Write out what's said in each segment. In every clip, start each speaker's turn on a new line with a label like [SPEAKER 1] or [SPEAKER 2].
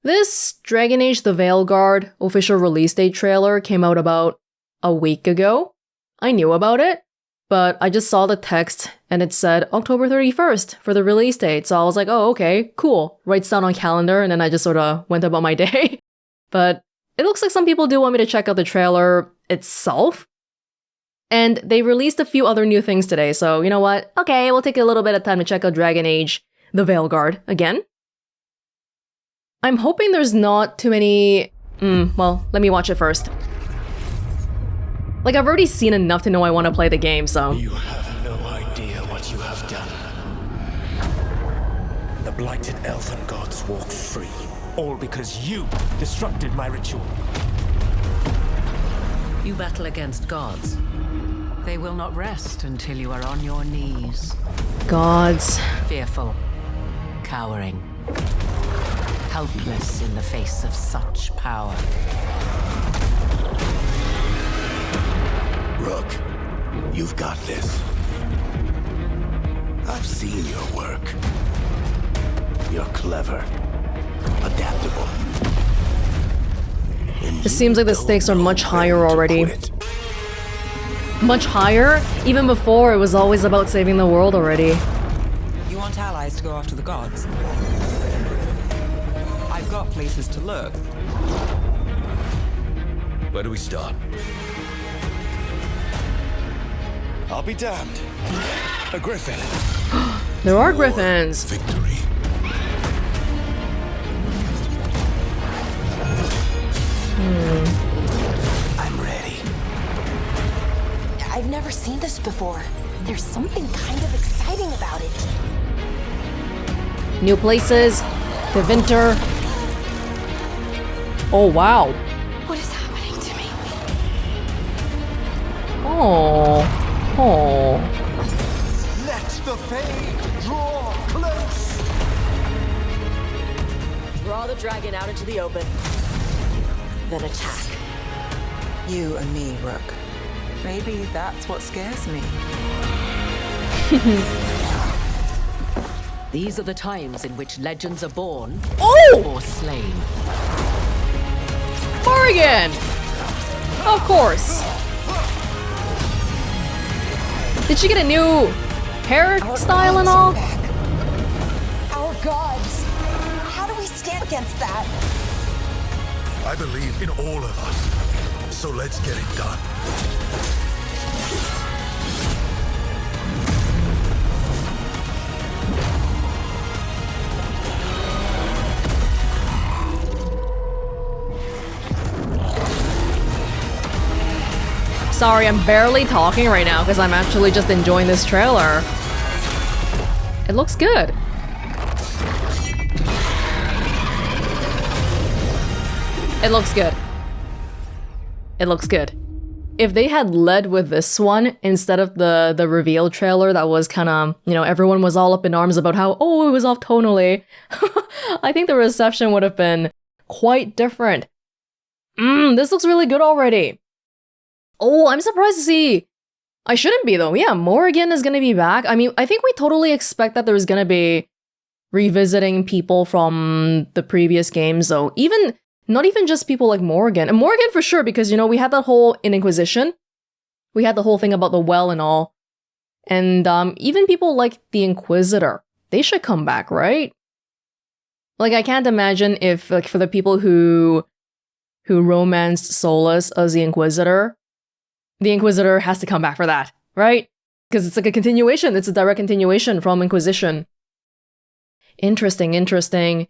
[SPEAKER 1] This Dragon Age The Veilguard official release date trailer came out about a week ago. I knew about it, but I just saw the text and it said October 31st for the release date. So I was like, oh, okay, cool. Writes down on calendar, and then I just sort of went about my day. But it looks like some people do want me to check out the trailer itself. And they released a few other new things today, so you know what? Okay, we'll take a little bit of time to check out Dragon Age The Veilguard again. I'm hoping there's not too many... well, let me watch it first. Like, I've already seen enough to know I want to play the game, so...
[SPEAKER 2] You have no idea what you have done. The blighted elven gods walk free, all because you disrupted my ritual.
[SPEAKER 3] You battle against gods. They will not rest until you are on your knees.
[SPEAKER 1] Gods.
[SPEAKER 3] Fearful, cowering, helpless in the face of such power.
[SPEAKER 2] Rook, you've got this. I've seen your work. You're clever, adaptable.
[SPEAKER 1] It seems like the stakes are much higher already. Much higher? Even before, it was always about saving the world already.
[SPEAKER 4] You want allies to go after the gods? I've got places to look.
[SPEAKER 2] Where do we start? I'll be damned. A griffin.
[SPEAKER 1] There are griffins.
[SPEAKER 2] Victory. I'm ready.
[SPEAKER 5] I've never seen this before. There's something kind of exciting about it.
[SPEAKER 1] New places. The winter. Oh, wow.
[SPEAKER 5] What is happening to me?
[SPEAKER 1] Oh. Oh.
[SPEAKER 2] Let the fade draw close.
[SPEAKER 6] Draw the dragon out into the open. Then attack.
[SPEAKER 4] You and me, Rook. Maybe that's what scares me.
[SPEAKER 3] These are the times in which legends are born or slain.
[SPEAKER 1] Morrigan! Of course. Did she get a new hairstyle and all?
[SPEAKER 5] Our gods. How do we stand against that?
[SPEAKER 7] I believe in all of us, so let's get it done.
[SPEAKER 1] Sorry, I'm barely talking right now because I'm actually just enjoying this trailer. It looks good. It looks good. It looks good. If they had led with this one instead of the reveal trailer that was kind of, you know, everyone was all up in arms about how, oh, it was off tonally, I think the reception would have been quite different. This looks really good already. Oh, I'm surprised to see. I shouldn't be though. Yeah, Morrigan is gonna be back. I mean, I think we totally expect that there's gonna be revisiting people from the previous games though. Not even just people like Morrigan. And Morrigan for sure, because, you know, we had that whole in Inquisition. We had the whole thing about the well and all. And even people like the Inquisitor. They should come back, right? Like, I can't imagine if, like, for the people who romanced Solus as the Inquisitor has to come back for that, right? Because it's like a continuation. It's a direct continuation from Inquisition. Interesting.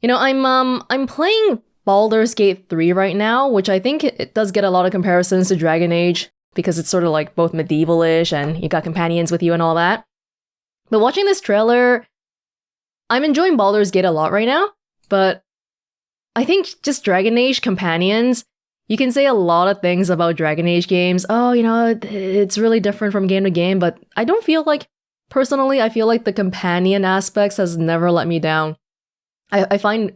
[SPEAKER 1] You know, I'm playing Baldur's Gate 3 right now, which I think it does get a lot of comparisons to Dragon Age because it's sort of like both medieval-ish and you got companions with you and all that. But watching this trailer, I'm enjoying Baldur's Gate a lot right now, but I think just Dragon Age companions, you can say a lot of things about Dragon Age games. Oh, you know, it's really different from game to game, but I don't feel like, personally, I feel like the companion aspects has never let me down. I find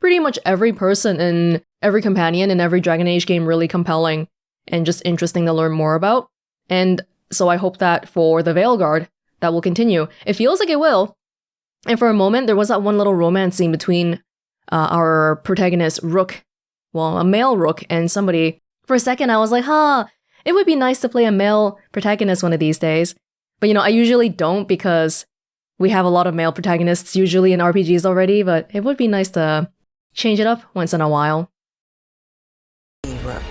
[SPEAKER 1] pretty much every person in every companion in every Dragon Age game really compelling and just interesting to learn more about. And so I hope that for the Veilguard, that will continue. It feels like it will. And for a moment, there was that one little romance scene between our protagonist Rook, well, a male Rook, and somebody. For a second, I was like, it would be nice to play a male protagonist one of these days. But I usually don't because we have a lot of male protagonists usually in RPGs already, but it would be nice to change it up once in a while.
[SPEAKER 4] Rook.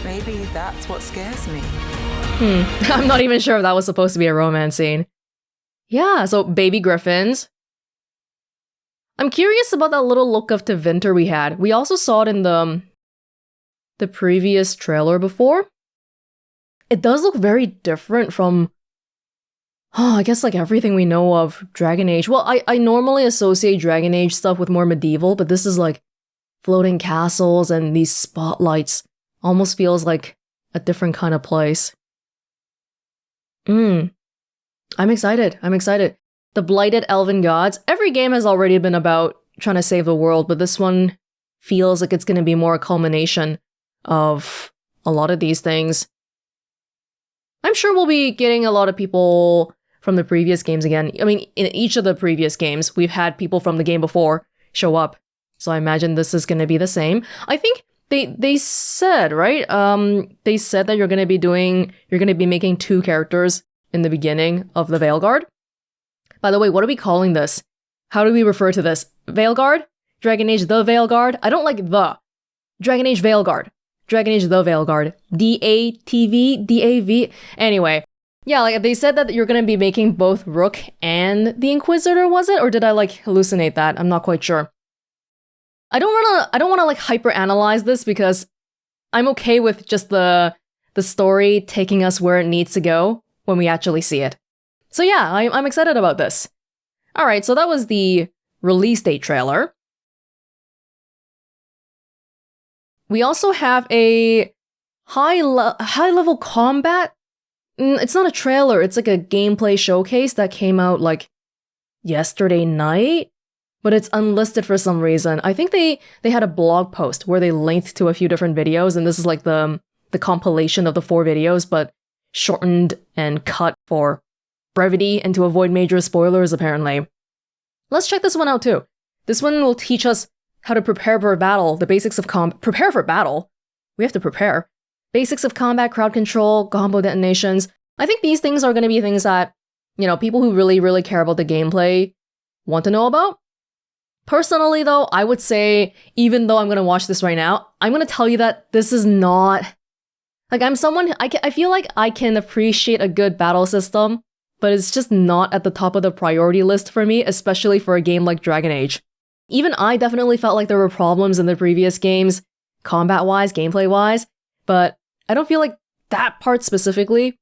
[SPEAKER 4] Maybe that's what scares me.
[SPEAKER 1] I'm not even sure if that was supposed to be a romance scene. Yeah, so baby griffins. I'm curious about that little look of Tevinter we had. We also saw it in the previous trailer before. It does look very different from, I guess like everything we know of Dragon Age. Well, I normally associate Dragon Age stuff with more medieval, but this is like floating castles and these spotlights. Almost feels like a different kind of place. I'm excited. The Blighted Elven Gods. Every game has already been about trying to save the world, but this one feels like it's going to be more a culmination of a lot of these things. I'm sure we'll be getting a lot of people from the previous games again. I mean, in each of the previous games, we've had people from the game before show up. So I imagine this is going to be the same. I think they said, right? They said that you're going to be making 2 characters in the beginning of the Veilguard. By the way, what are we calling this? How do we refer to this? Veilguard? Dragon Age the Veilguard? I don't like the. Dragon Age Veilguard. Dragon Age the Veilguard. D-A-T-V? D-A-V? Anyway. Yeah, like they said that you're going to be making both Rook and the Inquisitor, was it? Or did I like hallucinate that? I'm not quite sure. I don't want to like hyper-analyze this because I'm okay with just the story taking us where it needs to go when we actually see it. So yeah, I'm excited about this. Alright, so that was the release date trailer. We also have a high-level combat. It's not a trailer, it's like a gameplay showcase that came out like yesterday night, but it's unlisted for some reason. I think they had a blog post where they linked to a few different videos, and this is like the compilation of the 4 videos, but shortened and cut for brevity and to avoid major spoilers, apparently. Let's check this one out too. This one will teach us how to prepare for battle, the basics of prepare for battle? We have to prepare. Basics of combat, crowd control, combo detonations. I think these things are going to be things that, people who really, really care about the gameplay want to know about. Personally, though, I would say, even though I'm going to watch this right now, I'm going to tell you that this is not... Like, I'm someone... I feel like I can appreciate a good battle system, but it's just not at the top of the priority list for me, especially for a game like Dragon Age. Even I definitely felt like there were problems in the previous games, combat-wise, gameplay-wise, but I don't feel like that part specifically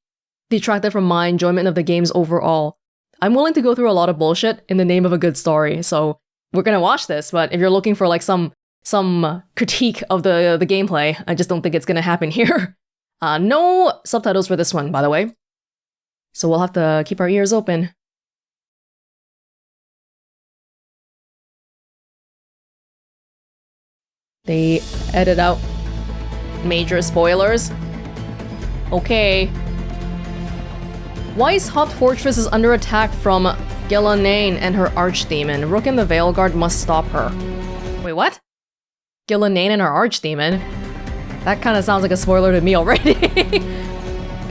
[SPEAKER 1] detracted from my enjoyment of the games overall. I'm willing to go through a lot of bullshit in the name of a good story, so we're gonna watch this, but if you're looking for like some critique of the gameplay, I just don't think it's gonna happen here. No subtitles for this one, by the way. So we'll have to keep our ears open. They edit out major spoilers. Okay. Weishaupt Fortress is under attack from Gillanane and her archdemon. Rook and the Veilguard must stop her. Wait, what? Gillanane and her archdemon? That kind of sounds like a spoiler to me already.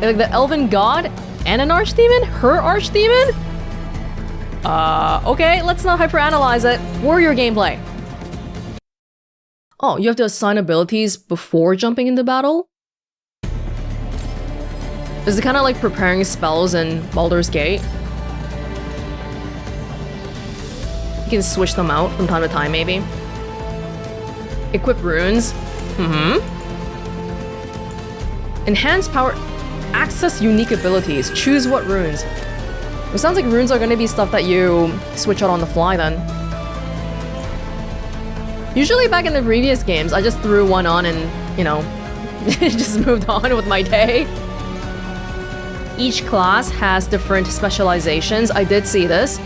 [SPEAKER 1] Like the elven god and an archdemon? Her archdemon? Okay, let's not hyperanalyze it. Warrior gameplay. Oh, you have to assign abilities before jumping into battle? Is it kind of like preparing spells in Baldur's Gate? You can switch them out from time to time, maybe. Equip runes. Enhance power. Access unique abilities. Choose what runes. It sounds like runes are going to be stuff that you switch out on the fly then. Usually back in the previous games, I just threw one on and, just moved on with my day. Each class has different specializations. I did see this.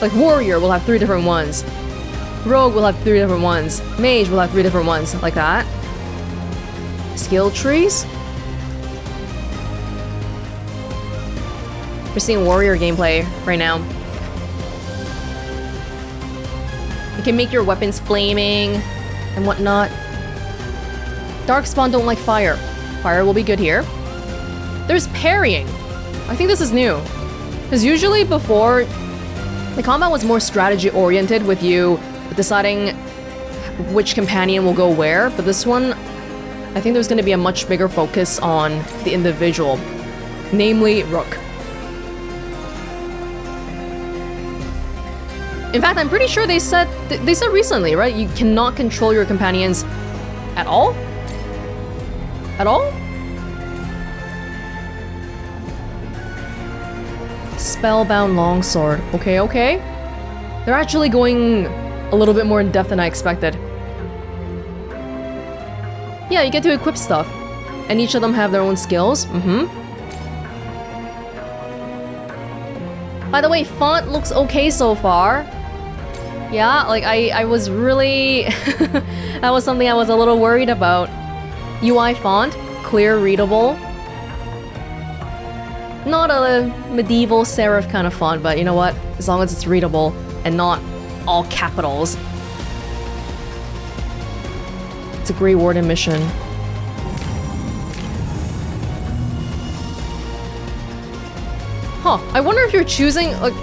[SPEAKER 1] Like Warrior will have 3 different ones. Rogue will have 3 different ones. Mage will have 3 different ones, like that. Skill trees? We're seeing Warrior gameplay right now. You can make your weapons flaming and whatnot. Darkspawn don't like fire. Fire will be good here. There's parrying. I think this is new. Because usually before, the combat was more strategy oriented with you deciding which companion will go where, but this one, I think there's going to be a much bigger focus on the individual, namely Rook. In fact, I'm pretty sure they said recently, right? You cannot control your companions at all? At all? Spellbound longsword. Okay, okay. They're actually going a little bit more in depth than I expected. Yeah, you get to equip stuff. And each of them have their own skills. By the way, font looks okay so far. Yeah, like I was really... that was something I was a little worried about. UI font, clear, readable. Not a medieval serif kind of font, but you know what? As long as it's readable and not all capitals. It's a Grey Warden mission. Huh, I wonder if you're choosing, like,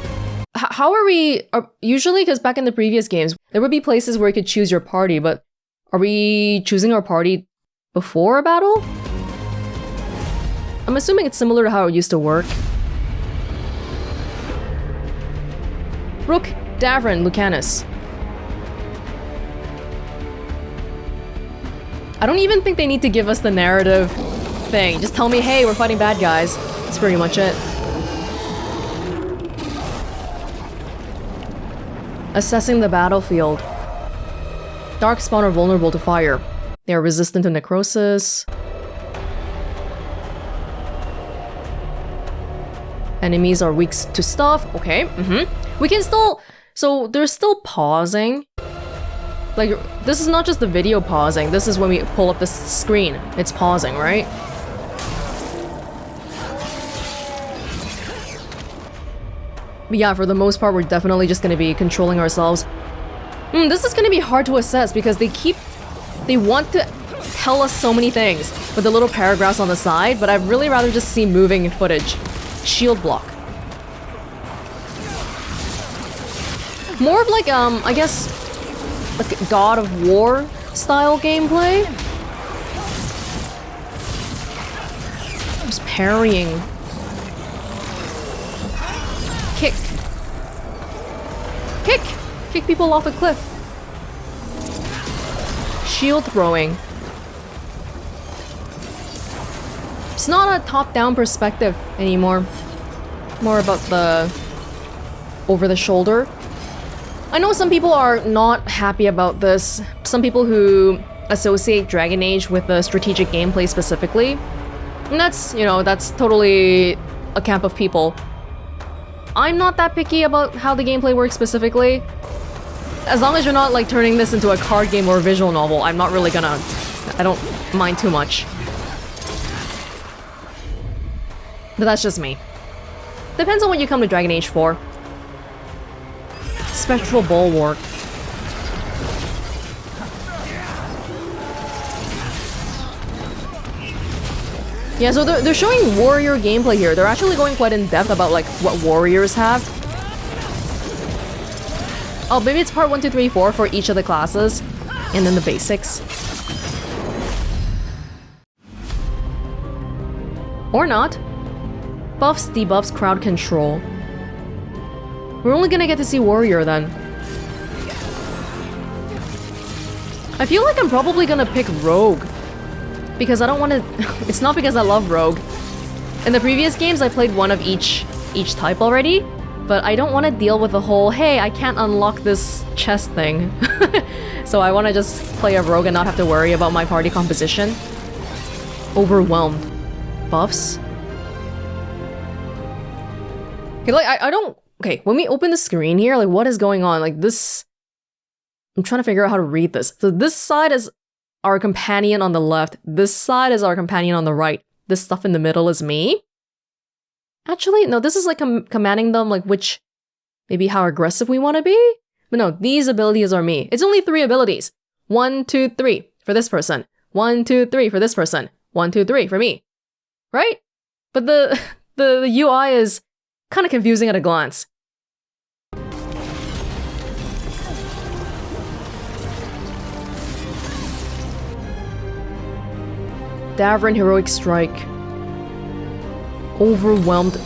[SPEAKER 1] how are we, usually, because back in the previous games, there would be places where you could choose your party, but are we choosing our party before a battle? I'm assuming it's similar to how it used to work. Rook, Davrin, Lucanus. I don't even think they need to give us the narrative thing. Just tell me, hey, we're fighting bad guys. That's pretty much it. Assessing the battlefield. Darkspawn are vulnerable to fire. They are resistant to necrosis. Enemies are weak to stuff. Okay, We can still... So, they're still pausing. Like, this is not just the video pausing. This is when we pull up the screen. It's pausing, right? But yeah, for the most part, we're definitely just gonna be controlling ourselves. This is gonna be hard to assess because they want to tell us so many things with the little paragraphs on the side, but I'd really rather just see moving footage. Shield block. More of like, I guess, like God of War style gameplay. Just parrying. Kick. Kick! Kick people off a cliff. Shield throwing. It's not a top-down perspective anymore. More about the over-the-shoulder. I know some people are not happy about this. Some people who associate Dragon Age with the strategic gameplay specifically. And that's, you know, that's totally a camp of people. I'm not that picky about how the gameplay works specifically. As long as you're not like turning this into a card game or a visual novel, I'm not really gonna... I don't mind too much. But that's just me. Depends on what you come to Dragon Age for. Spectral Bulwark. Yeah, so they're showing warrior gameplay here. They're actually going quite in depth about like what warriors have. Oh, maybe it's part 1, 2, 3, 4 for each of the classes. And then the basics. Or not. Buffs, debuffs, crowd control. We're only gonna get to see warrior then. I feel like I'm probably gonna pick rogue. Because I don't want to... It's not because I love rogue. In the previous games, I played one of each type already. But I don't want to deal with the whole, hey, I can't unlock this chest thing. So I want to just play a rogue and not have to worry about my party composition. Overwhelmed. Buffs. Okay, like, I don't... Okay, when we open the screen here, like, what is going on? Like, this... I'm trying to figure out how to read this. So this side is our companion on the left. This side is our companion on the right. This stuff in the middle is me. Actually, no, this is like commanding them, like, which... Maybe how aggressive we want to be? But no, these abilities are me. It's only 3 abilities. 1, 2, 3 for this person. 1, 2, 3 for this person. 1, 2, 3 for me. Right? But the UI is kind of confusing at a glance. Davrin Heroic Strike. Overwhelmed.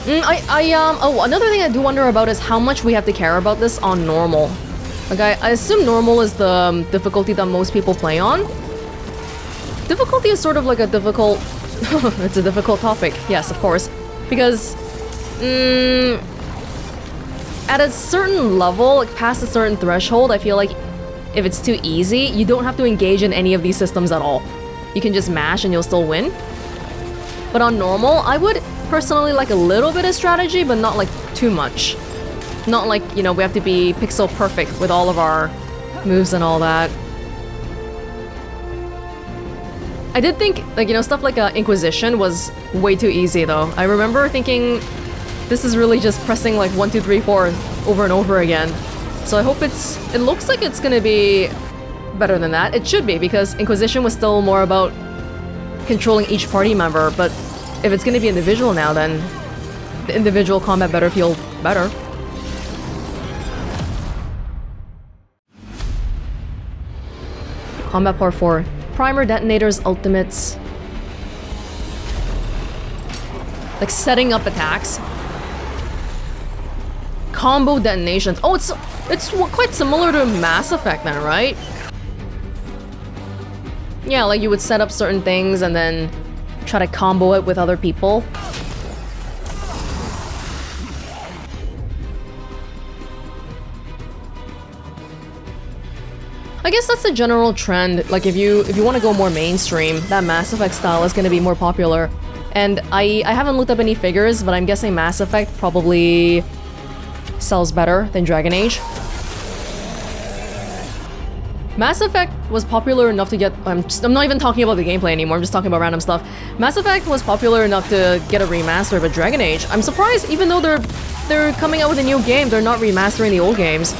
[SPEAKER 1] Oh, another thing I do wonder about is how much we have to care about this on normal. Like, I assume normal is the difficulty that most people play on. Difficulty is sort of like a difficult... it's a difficult topic, yes, of course. Because, at a certain level, like past a certain threshold, I feel like if it's too easy, you don't have to engage in any of these systems at all. You can just mash and you'll still win. But on normal, I would personally like a little bit of strategy, but not like too much. Not like, you know, we have to be pixel perfect with all of our moves and all that. I did think, like, you know, stuff like Inquisition was way too easy though. I remember thinking, this is really just pressing like 1, 2, 3, 4 over and over again. So I hope it looks like it's gonna be better than that. It should be, because Inquisition was still more about controlling each party member, but if it's gonna be individual now, then the individual combat better feel better. Combat Part 4. Primer Detonators Ultimates. Like setting up attacks. Combo detonations. Oh, it's quite similar to Mass Effect then, right? Yeah, like you would set up certain things and then try to combo it with other people. I guess that's the general trend. Like if you want to go more mainstream, that Mass Effect style is going to be more popular. And I haven't looked up any figures, but I'm guessing Mass Effect probably sells better than Dragon Age. Mass Effect was popular enough to get... I'm not even talking about the gameplay anymore, I'm just talking about random stuff. Mass Effect was popular enough to get a remaster, but Dragon Age, I'm surprised even though they're coming out with a new game, they're not remastering the old games.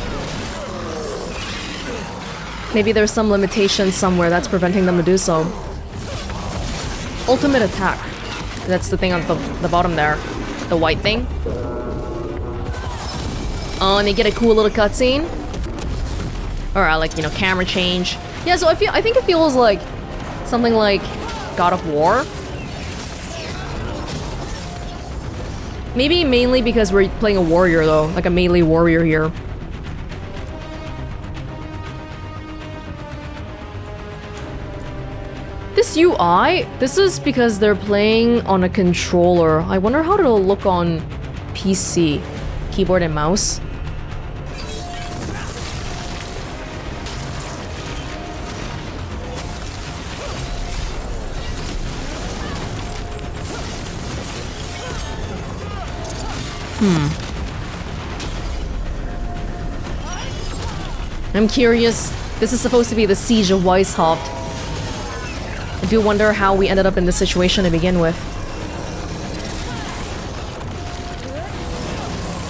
[SPEAKER 1] Maybe there's some limitation somewhere that's preventing them to do so. Ultimate attack. That's the thing on the bottom there. The white thing. Oh, and they get a cool little cutscene. Or like, you know, camera change. Yeah, so I think it feels like something like God of War. Maybe mainly because we're playing a warrior though, like a melee warrior here. This UI, this is because they're playing on a controller. I wonder how it'll look on PC. Keyboard and mouse. I'm curious. This is supposed to be the Siege of Weishaupt. I do wonder how we ended up in this situation to begin with.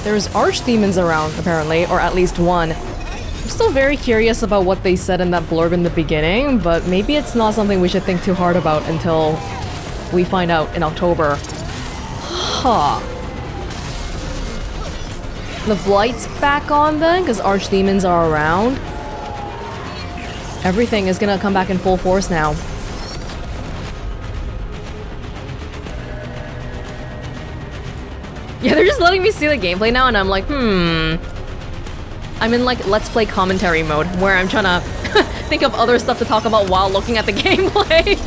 [SPEAKER 1] There's archdemons around, apparently, or at least one. I'm still very curious about what they said in that blurb in the beginning, but maybe it's not something we should think too hard about until we find out in October. Huh. The Blight's back on then, because archdemons are around. Everything is gonna come back in full force now. Yeah, they're just letting me see the gameplay now, and I'm like, I'm in like Let's Play commentary mode, where I'm trying to think of other stuff to talk about while looking at the gameplay.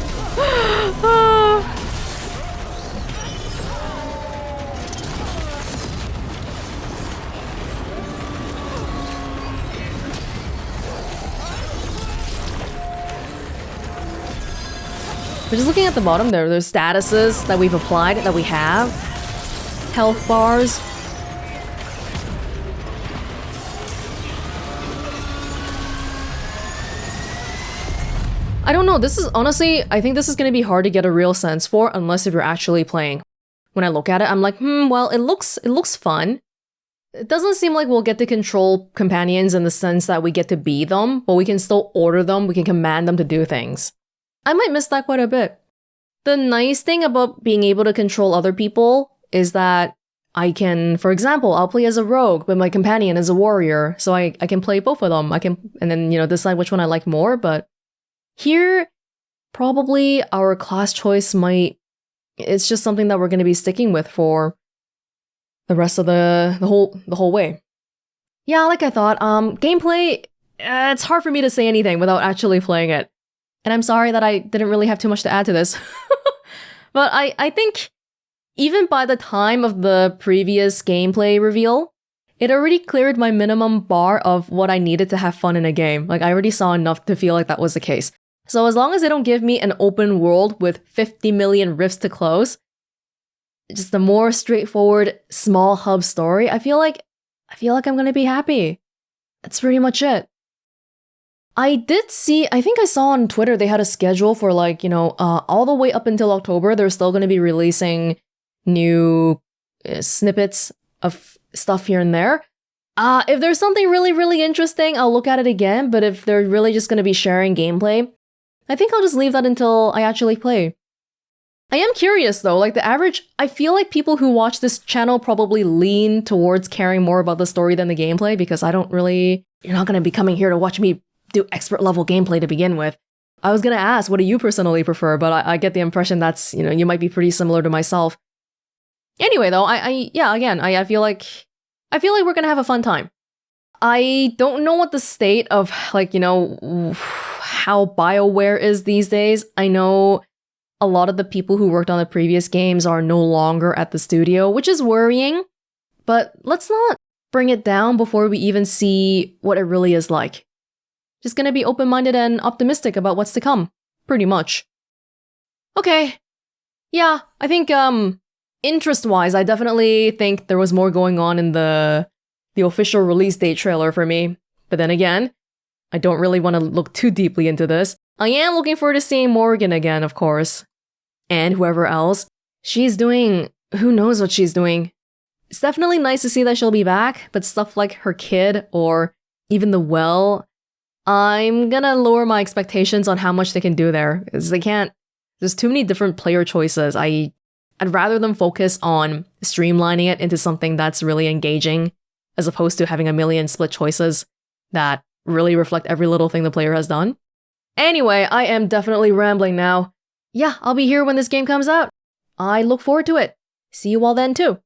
[SPEAKER 1] We're just looking at the bottom there. There's statuses that we've applied, that we have. Health bars. I don't know, this is honestly, I think this is gonna be hard to get a real sense for unless if you're actually playing. When I look at it, I'm like, well, it looks fun. It doesn't seem like we'll get to control companions in the sense that we get to be them, but we can still order them, we can command them to do things. I might miss that quite a bit. The nice thing about being able to control other people is that I can, for example, I'll play as a rogue, but my companion is a warrior, so I can play both of them. I can, and then, decide which one I like more, but here, probably our class choice it's just something that we're going to be sticking with for the rest of the whole way. Yeah, like I thought, gameplay, it's hard for me to say anything without actually playing it. And I'm sorry that I didn't really have too much to add to this. But I think even by the time of the previous gameplay reveal, it already cleared my minimum bar of what I needed to have fun in a game. Like, I already saw enough to feel like that was the case. So as long as they don't give me an open world with 50 million rifts to close, just a more straightforward, small hub story, I feel like I'm gonna be happy. That's pretty much it. I think I saw on Twitter they had a schedule for all the way up until October, they're still gonna be releasing new snippets of stuff here and there. If there's something really, really interesting, I'll look at it again, but if they're really just gonna be sharing gameplay, I think I'll just leave that until I actually play. I am curious though, I feel like people who watch this channel probably lean towards caring more about the story than the gameplay, because you're not gonna be coming here to watch me do expert level gameplay to begin with. I was gonna ask, what do you personally prefer? But I get the impression that's, you might be pretty similar to myself. Anyway though, I feel like we're gonna have a fun time. I don't know what the state of, how BioWare is these days. I know a lot of the people who worked on the previous games are no longer at the studio, which is worrying, but let's not bring it down before we even see what it really is like. Just gonna be open-minded and optimistic about what's to come, pretty much. Okay. Yeah, I think, interest-wise, I definitely think there was more going on in the official release date trailer for me. But then again, I don't really want to look too deeply into this. I am looking forward to seeing Morgan again, of course. And whoever else. Who knows what she's doing. It's definitely nice to see that she'll be back, but stuff like her kid or even the well, I'm gonna lower my expectations on how much they can do there. Because there's too many different player choices. I'd rather them focus on streamlining it into something that's really engaging, as opposed to having a million split choices that really reflect every little thing the player has done. Anyway, I am definitely rambling now. Yeah, I'll be here when this game comes out. I look forward to it. See you all then too.